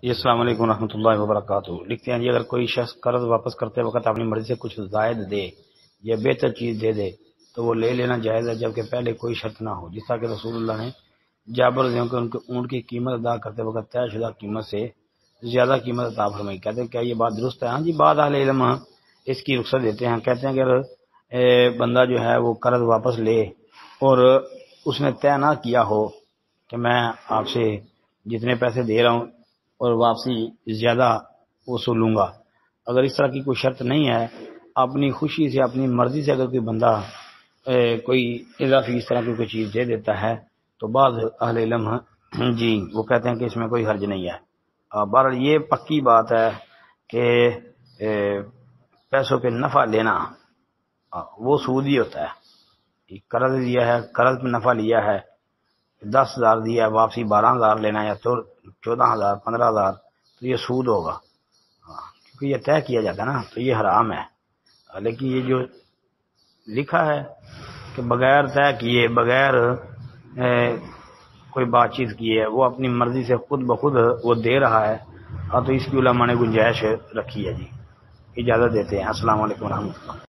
جی السلام علیکم ورحمۃ اللہ وبرکاتہ۔ لکھتے ہیں جی اگر کوئی شخص قرض واپس کرتے وقت اپنی مرضی سے کچھ زائد دے یا بہتر چیز دے دے تو وہ لے لینا جائز ہے، جبکہ پہلے کوئی شرط نہ ہو، جس طرح کہ رسول اللہ نے جابر رضی اللہ عنہ کو ان کے اونٹ کی قیمت ادا کرتے وقت طے شدہ قیمت سے زیادہ قیمت عطا فرمائی۔ کہتے ہیں کیا یہ بات درست ہے؟ ہاں جی، بعض اہل علم اس کی رخصت دیتے ہیں، کہتے ہیں کہ اگر بندہ جو ہے وہ قرض واپس لے اور اس نے طے نہ کیا ہو کہ میں آپ سے جتنے پیسے دے رہا ہوں اور واپسی زیادہ وصولوں گا، اگر اس طرح کی کوئی شرط نہیں ہے، اپنی خوشی سے اپنی مرضی سے اگر کوئی بندہ کوئی اضافی اس طرح کی کوئی چیز دے دیتا ہے تو بعض اہل علم جی وہ کہتے ہیں کہ اس میں کوئی حرج نہیں ہے۔ بہرحال یہ پکی بات ہے کہ پیسوں پہ نفع لینا وہ سود ہی ہوتا ہے۔ قرض دیا ہے، قرض پہ نفع لیا ہے، 10,000 دیا ہے، واپسی 12,000 لینا یا 14,000 15,000 تو یہ سود ہوگا، کیونکہ یہ طے کیا جاتا ہے نا، تو یہ حرام ہے۔ لیکن یہ جو لکھا ہے کہ بغیر طے کیے، بغیر کوئی بات چیت کی ہے، وہ اپنی مرضی سے خود بخود وہ دے رہا ہے، تو اس کی علماء نے گنجائش رکھی ہے جی، اجازت دیتے ہیں۔ السلام علیکم ورحمۃ اللہ۔